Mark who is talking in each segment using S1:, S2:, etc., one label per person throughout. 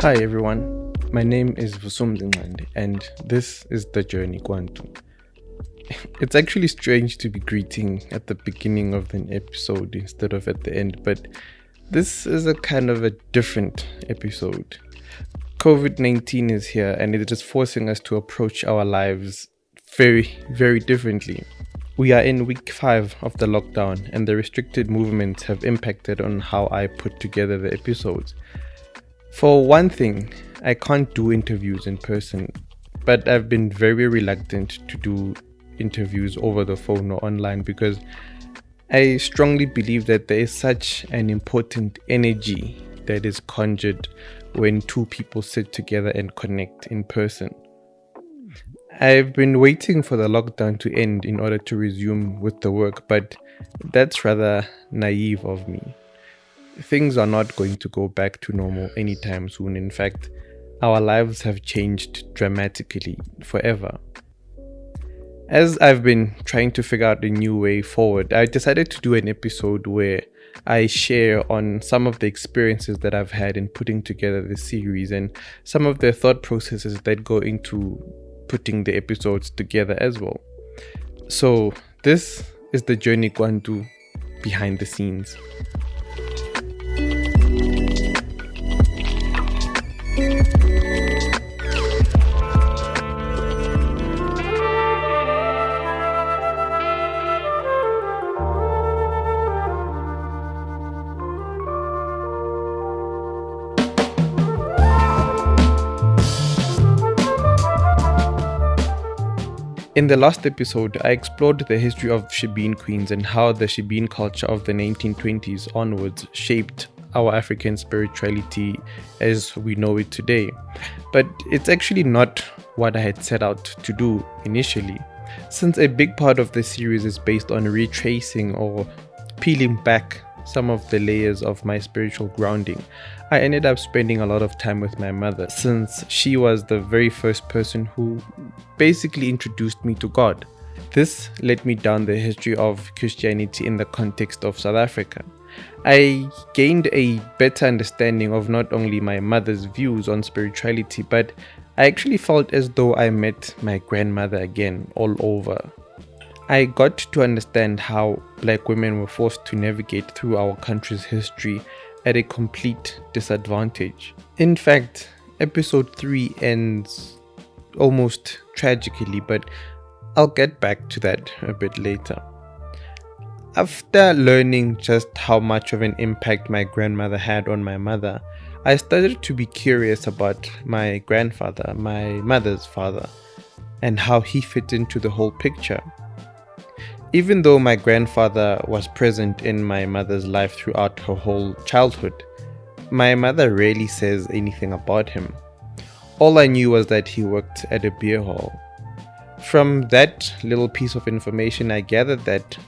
S1: Hi everyone, my name is Vusumdingandi and this is The Journey Kwantu. It's actually strange to be greeting at the beginning of an episode instead of at the end, but this is a kind of a different episode. COVID-19 is here and it is forcing us to approach our lives very, very differently. We are in week 5 of the lockdown and the restricted movements have impacted on how I put together the episodes. For one thing, I can't do interviews in person, but I've been very reluctant to do interviews over the phone or online because I strongly believe that there is such an important energy that is conjured when two people sit together and connect in person. I've been waiting for the lockdown to end in order to resume with the work, but that's rather naive of me. Things are not going to go back to normal anytime soon. In fact, our lives have changed dramatically forever. As I've been trying to figure out a new way forward, I decided to do an episode where I share on some of the experiences that I've had in putting together this series and some of the thought processes that go into putting the episodes together as well. So this is the Journey Kwantu behind the scenes. In the last episode, I explored the history of Shebeen Queens and how the Shebeen culture of the 1920s onwards shaped our African spirituality as we know it today. But it's actually not what I had set out to do initially. Since a big part of the series is based on retracing or peeling back some of the layers of my spiritual grounding, I ended up spending a lot of time with my mother since she was the very first person who basically introduced me to God. This led me down the history of Christianity in the context of South Africa. I gained a better understanding of not only my mother's views on spirituality, but I actually felt as though I met my grandmother again all over. I got to understand how Black women were forced to navigate through our country's history at a complete disadvantage. In fact, episode 3 ends almost tragically, but I'll get back to that a bit later. After learning just how much of an impact my grandmother had on my mother, I started to be curious about my grandfather, my mother's father, and how he fit into the whole picture. Even though my grandfather was present in my mother's life throughout her whole childhood, my mother rarely says anything about him. All I knew was that he worked at a beer hall. From that little piece of information, I gathered that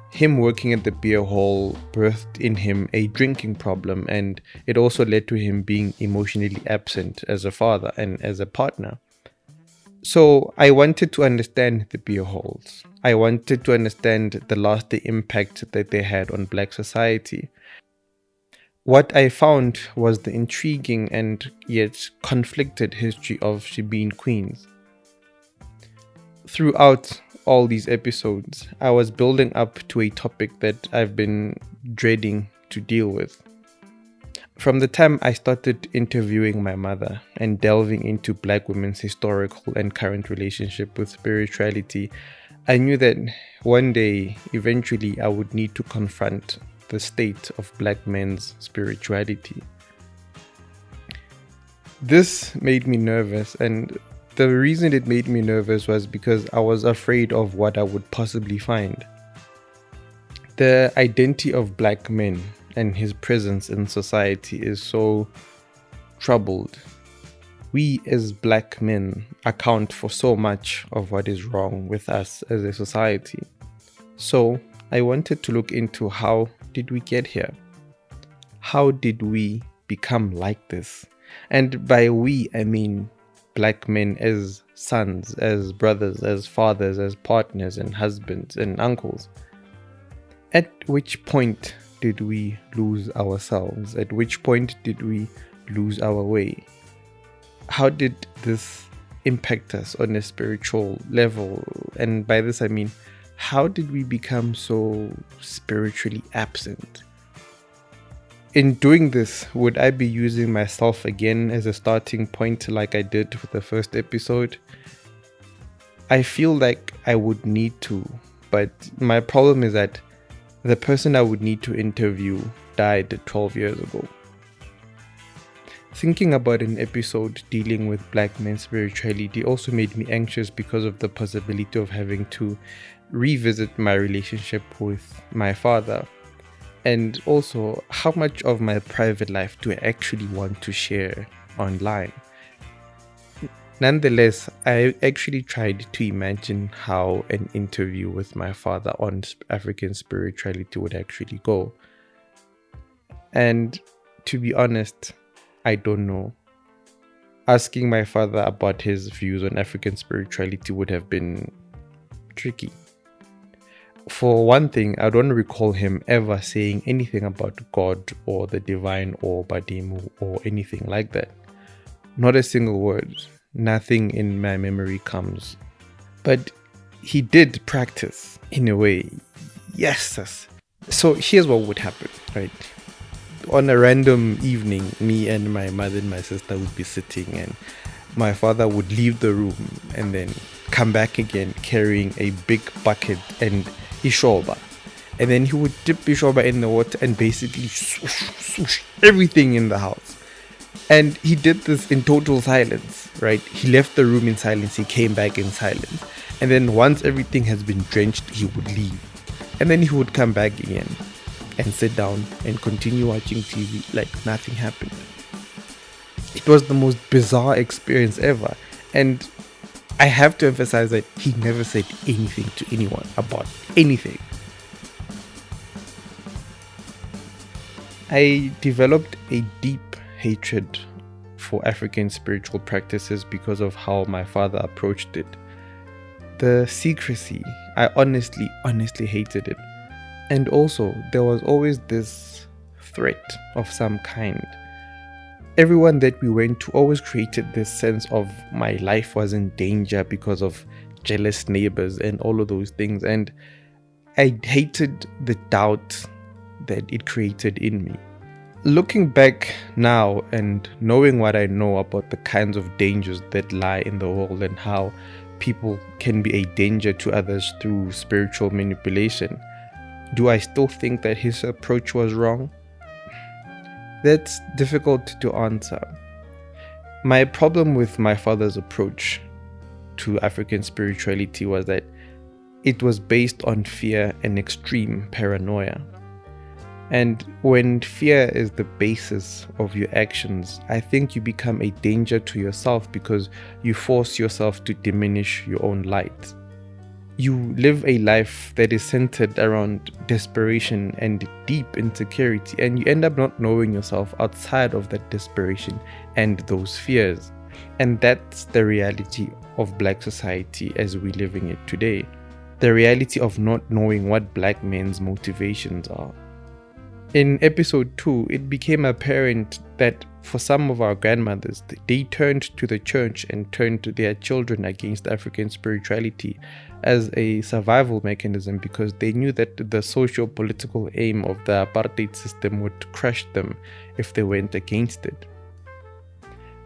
S1: him working at the beer hall birthed in him a drinking problem, and it also led to him being emotionally absent as a father and as a partner. So I wanted to understand the beer halls. I wanted to understand the lasting impact that they had on Black society. What I found was the intriguing and yet conflicted history of Shebeen Queens. Throughout all these episodes, I was building up to a topic that I've been dreading to deal with. From the time I started interviewing my mother and delving into Black women's historical and current relationship with spirituality, I knew that one day, eventually, I would need to confront the state of Black men's spirituality. This made me nervous, and the reason it made me nervous was because I was afraid of what I would possibly find. The identity of black men and his presence in society is so troubled. We as black men account for so much of what is wrong with us as a society. So I wanted to look into how did we get here? How did we become like this? And by we, I mean black men as sons, as brothers, as fathers, as partners and husbands and uncles. At which point did we lose ourselves? At which point did we lose our way? How did this impact us on a spiritual level? And by this I mean, how did we become so spiritually absent? In doing this, would I be using myself again as a starting point like I did with the first episode? I feel like I would need to, but my problem is that the person I would need to interview died 12 years ago. Thinking about an episode dealing with black men's spirituality also made me anxious because of the possibility of having to revisit my relationship with my father. And also, how much of my private life do I actually want to share online? Nonetheless, I actually tried to imagine how an interview with my father on African spirituality would actually go. And to be honest, I don't know. Asking my father about his views on African spirituality would have been tricky. For one thing, I don't recall him ever saying anything about God or the divine or Badimu or anything like that. Not a single word. Nothing in my memory comes. But he did practice in a way. Yes. So here's what would happen, right? On a random evening, me and my mother and my sister would be sitting, and my father would leave the room and then come back again carrying a big bucket and ishoba, and then he would dip ishoba in the water and basically swoosh everything in the house. And he did this in total silence, right? He left the room in silence, he came back in silence, and then once everything has been drenched, he would leave, and then he would come back again and sit down and continue watching TV like nothing happened. It was the most bizarre experience ever, and I have to emphasize that he never said anything to anyone about anything. I developed a deep hatred for African spiritual practices because of how my father approached it. The secrecy, I honestly hated it. And also, there was always this threat of some kind. Everyone that we went to always created this sense of my life was in danger because of jealous neighbors and all of those things. And I hated the doubt that it created in me. Looking back now and knowing what I know about the kinds of dangers that lie in the world and how people can be a danger to others through spiritual manipulation, do I still think that his approach was wrong? That's difficult to answer. My problem with my father's approach to African spirituality was that it was based on fear and extreme paranoia. And when fear is the basis of your actions, I think you become a danger to yourself because you force yourself to diminish your own light. You live a life that is centered around desperation and deep insecurity, and you end up not knowing yourself outside of that desperation and those fears. And that's the reality of Black society as we're living it today. The reality of not knowing what Black men's motivations are. In episode 2, it became apparent that for some of our grandmothers, they turned to the church and turned to their children against African spirituality as a survival mechanism because they knew that the socio-political aim of the apartheid system would crush them if they went against it.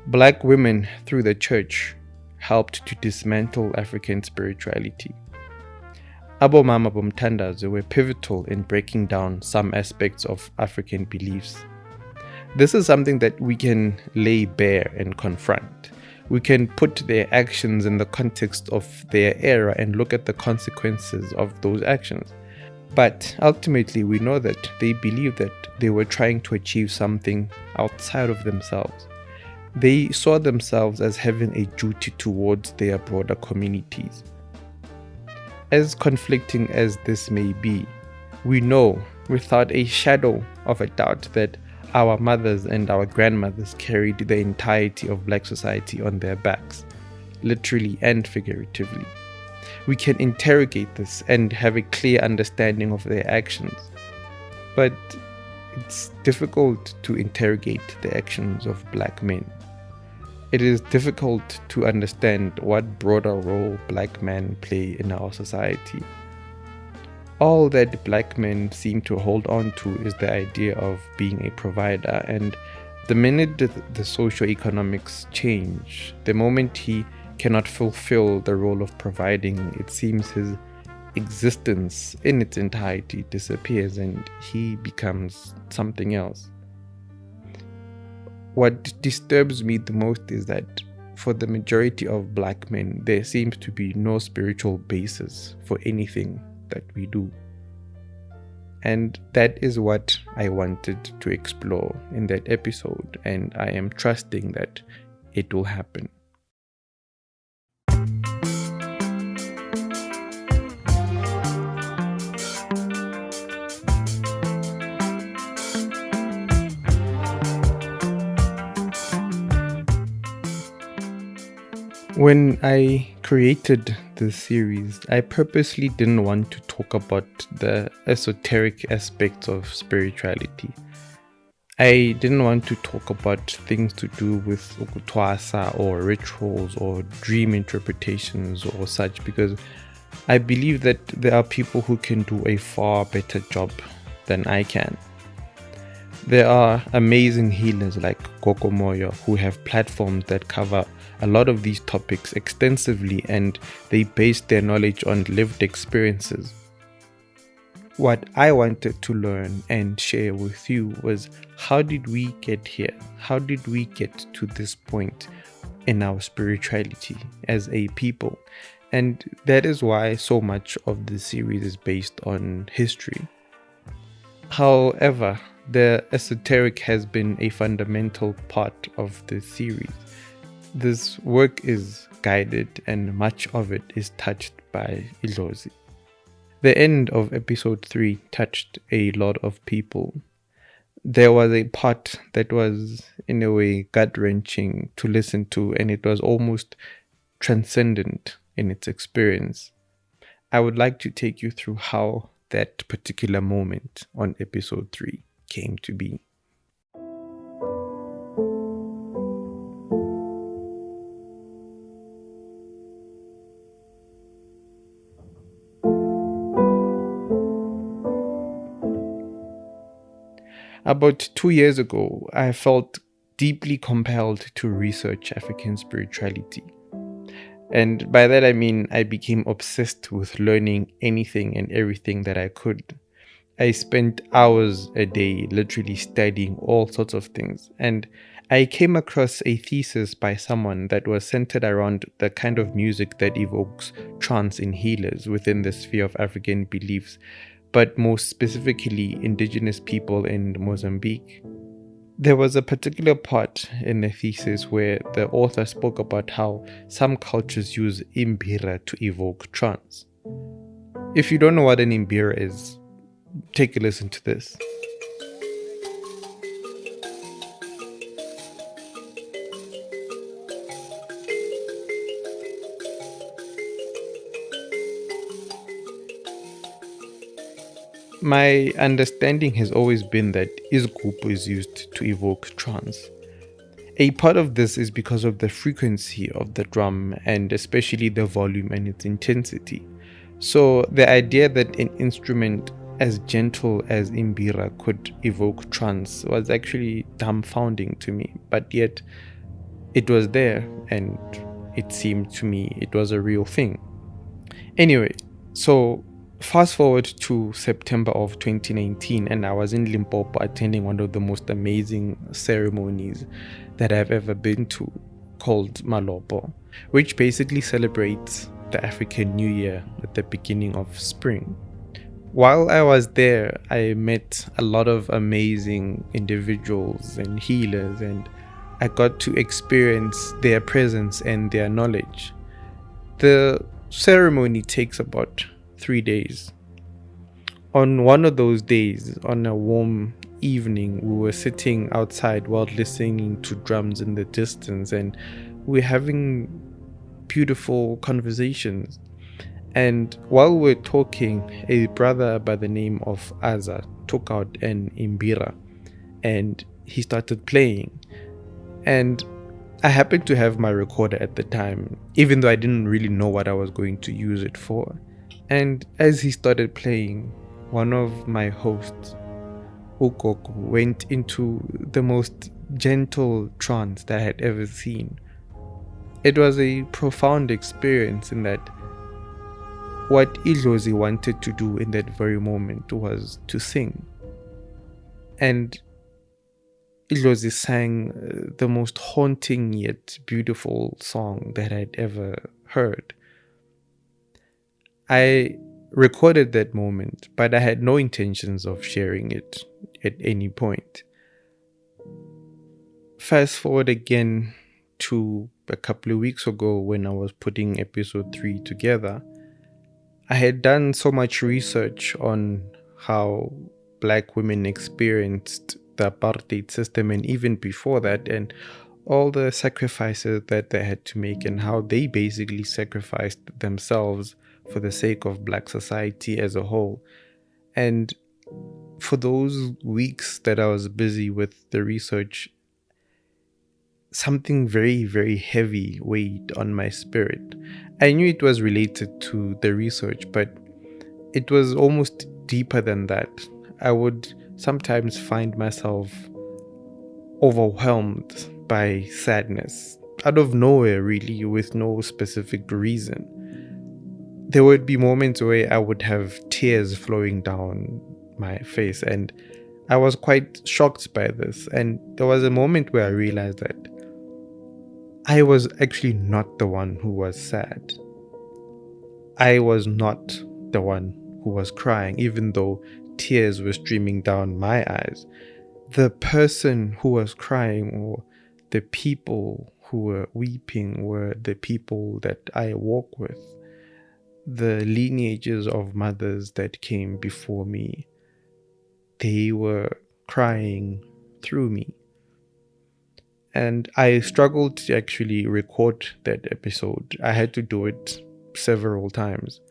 S1: Black women through the church helped to dismantle African spirituality. Abomama bomthandazo were pivotal in breaking down some aspects of African beliefs. This is something that we can lay bare and confront. We can put their actions in the context of their era and look at the consequences of those actions. But ultimately, we know that they believed that they were trying to achieve something outside of themselves. They saw themselves as having a duty towards their broader communities. As conflicting as this may be, we know without a shadow of a doubt that our mothers and our grandmothers carried the entirety of Black society on their backs, literally and figuratively. We can interrogate this and have a clear understanding of their actions, but it's difficult to interrogate the actions of Black men. It is difficult to understand what broader role Black men play in our society. All that Black men seem to hold on to is the idea of being a provider, and the minute the socio-economics change, the moment he cannot fulfill the role of providing, it seems his existence in its entirety disappears and he becomes something else. What disturbs me the most is that for the majority of Black men, there seems to be no spiritual basis for anything that we do. And that is what I wanted to explore in that episode, and I am trusting that it will happen. When I created this series, I purposely didn't want to talk about the esoteric aspects of spirituality. I didn't want to talk about things to do with ukutwasa or rituals or dream interpretations or such, because I believe that there are people who can do a far better job than I can. There are amazing healers like Gogo Moyo who have platforms that cover a lot of these topics extensively, and they base their knowledge on lived experiences. What I wanted to learn and share with you was, how did we get here? How did we get to this point in our spirituality as a people? And that is why so much of the series is based on history. However, the esoteric has been a fundamental part of the series. This work is guided and much of it is touched by Ilozi. The end of episode 3 touched a lot of people. There was a part that was in a way gut-wrenching to listen to, and it was almost transcendent in its experience. I would like to take you through how that particular moment on episode 3 came to be. About 2 years ago, I felt deeply compelled to research African spirituality. And by that I mean I became obsessed with learning anything and everything that I could. I spent hours a day literally studying all sorts of things, and I came across a thesis by someone that was centered around the kind of music that evokes trance in healers within the sphere of African beliefs, but most specifically indigenous people in Mozambique. There was a particular part in the thesis where the author spoke about how some cultures use imbira to evoke trance. If you don't know what an imbira is, take a listen to this. My understanding has always been that izigubhu is used to evoke trance. A part of this is because of the frequency of the drum and especially the volume and its intensity. So the idea that an instrument as gentle as imbira could evoke trance was actually dumbfounding to me, but yet it was there and it seemed to me it was a real thing. Anyway, so Fast forward to September of 2019, and I was in Limpopo attending one of the most amazing ceremonies that I've ever been to, called Malopo, which basically celebrates the African New Year at the beginning of spring. While I was there, I met a lot of amazing individuals and healers, and I got to experience their presence and their knowledge. The ceremony takes about 3 days. On one of those days, on a warm evening, we were sitting outside while listening to drums in the distance, and we're having beautiful conversations. And while we're talking, a brother by the name of Aza took out an imbira and he started playing. And I happened to have my recorder at the time, even though I didn't really know what I was going to use it for. And as he started playing, one of my hosts, Ukoko, went into the most gentle trance that I had ever seen. It was a profound experience in that what Idlozi wanted to do in that very moment was to sing. And Idlozi sang the most haunting yet beautiful song that I'd ever heard. I recorded that moment, but I had no intentions of sharing it at any point. Fast forward again to a couple of weeks ago when I was putting episode 3 together. I had done so much research on how Black women experienced the apartheid system, and even before that, and all the sacrifices that they had to make, and how they basically sacrificed themselves for the sake of Black society as a whole. And for those weeks that I was busy with the research, something very, very heavy weighed on my spirit. I knew it was related to the research, but it was almost deeper than that. I would sometimes find myself overwhelmed by sadness, out of nowhere really, with no specific reason. There would be moments where I would have tears flowing down my face, and I was quite shocked by this. And there was a moment where I realized that I was actually not the one who was sad. I was not the one who was crying, even though tears were streaming down my eyes. The person who was crying, or the people who were weeping, were the people that I walk with, the lineages of mothers that came before me. They were crying through me. And I struggled to actually record that episode. I had to do it several times.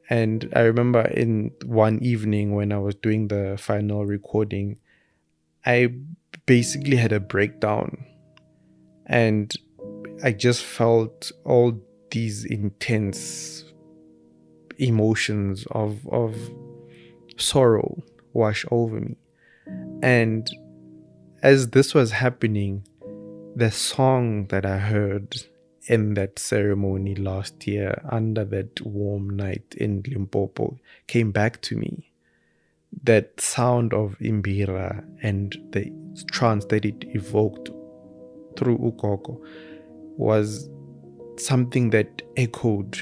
S1: And I remember in one evening when I was doing the final recording, I basically had a breakdown. And I just felt all these intense emotions of sorrow wash over me. And as this was happening, the song that I heard in that ceremony last year under that warm night in Limpopo came back to me. That sound of imbira and the trance that it evoked through Ukoko was something that echoed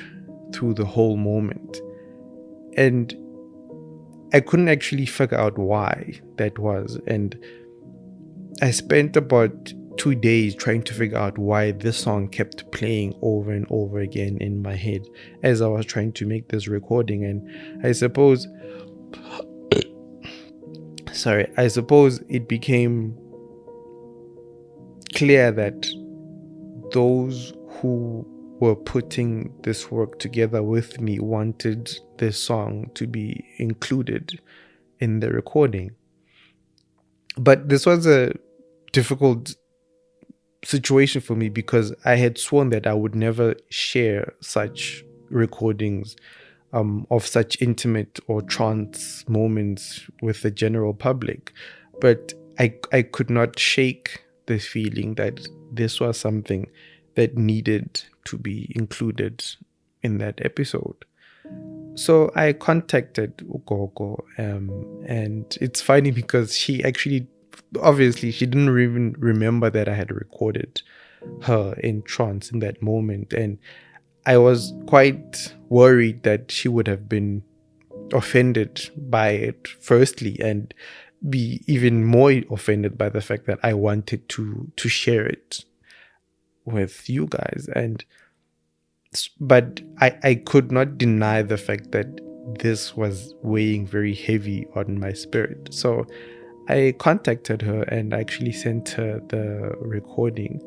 S1: through the whole moment. And I couldn't actually figure out why that was. And I spent about 2 days trying to figure out why this song kept playing over and over again in my head as I was trying to make this recording. And I suppose it became clear that those who were putting this work together with me wanted this song to be included in the recording. But this was a difficult situation for me because I had sworn that I would never share such recordings of such intimate or trance moments with the general public. But I could not shake the feeling that this was something that needed to be included in that episode. So I contacted Ugogo, and it's funny because she actually, obviously, she didn't even remember that I had recorded her in trance in that moment. And I was quite worried that she would have been offended by it, firstly, and be even more offended by the fact that I wanted to share it with you guys. And but I could not deny the fact that this was weighing very heavy on my spirit. So I contacted her and actually sent her the recording.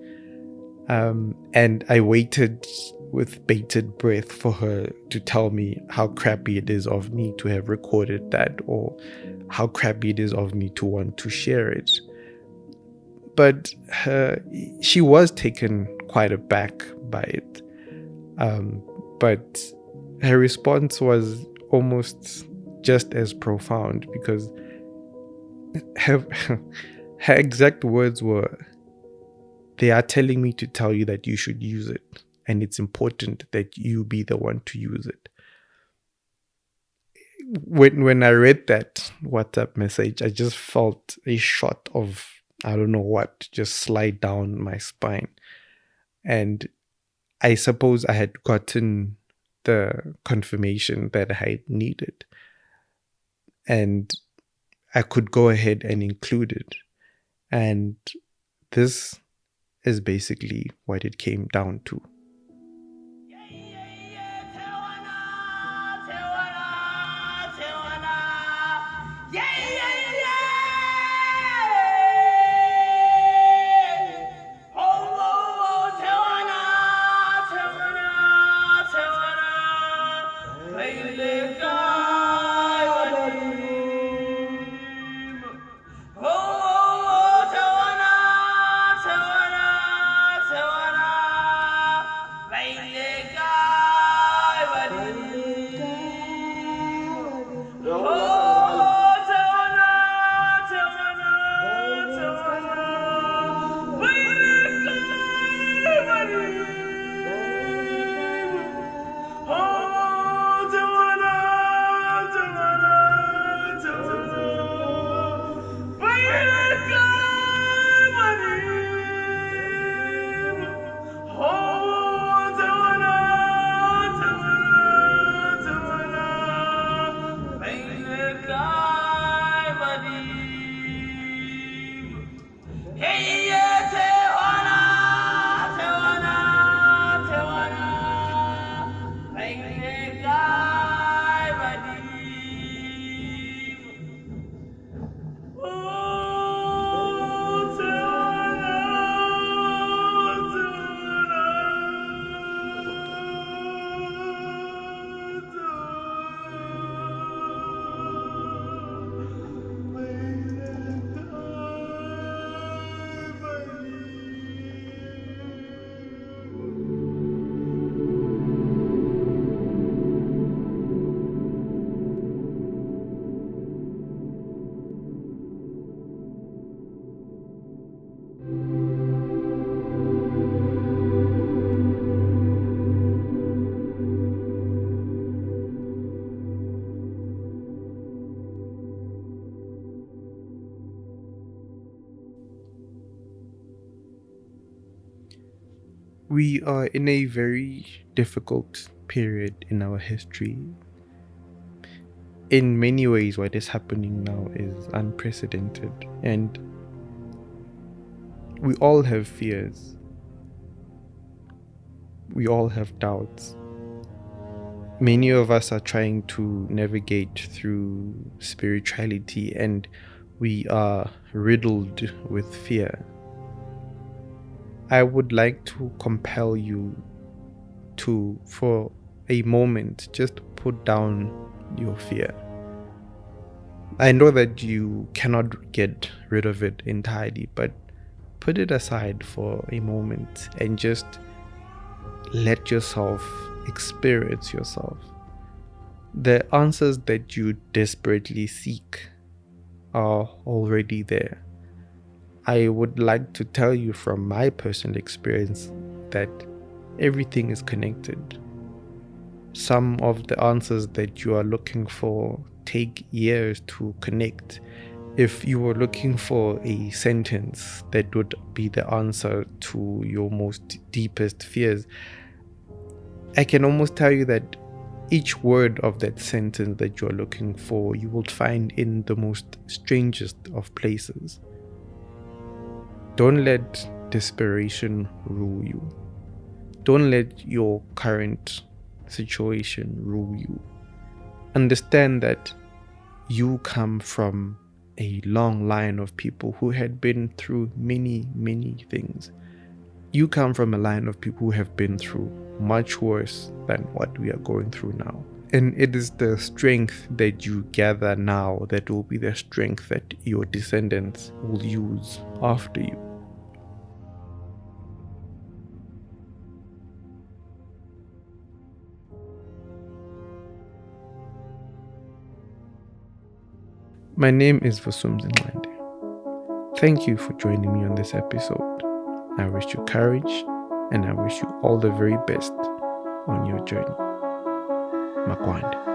S1: And I waited with bated breath for her to tell me how crappy it is of me to have recorded that, or how crappy it is of me to want to share it. But she was taken quite aback by it. But her response was almost just as profound, because her, her exact words were, "They are telling me to tell you that you should use it, and it's important that you be the one to use it." When I read that WhatsApp message, I just felt a shot of, I don't know what, just slide down my spine. And I suppose I had gotten the confirmation that I needed, and I could go ahead and include it. And this is basically what it came down to. We are in a very difficult period in our history. In many ways, what is happening now is unprecedented, and we all have fears. We all have doubts. Many of us are trying to navigate through spirituality, and we are riddled with fear. I would like to compel you to, for a moment, just put down your fear. I know that you cannot get rid of it entirely, but put it aside for a moment and just let yourself experience yourself. The answers that you desperately seek are already there. I would like to tell you from my personal experience that everything is connected. Some of the answers that you are looking for take years to connect. If you were looking for a sentence that would be the answer to your most deepest fears, I can almost tell you that each word of that sentence that you are looking for, you will find in the most strangest of places. Don't let desperation rule you. Don't let your current situation rule you. Understand that you come from a long line of people who had been through many, many things. You come from a line of people who have been through much worse than what we are going through now. And it is the strength that you gather now that will be the strength that your descendants will use after you. My name is Vasum Zinwande. Thank you for joining me on this episode. I wish you courage and I wish you all the very best on your journey. Makwande.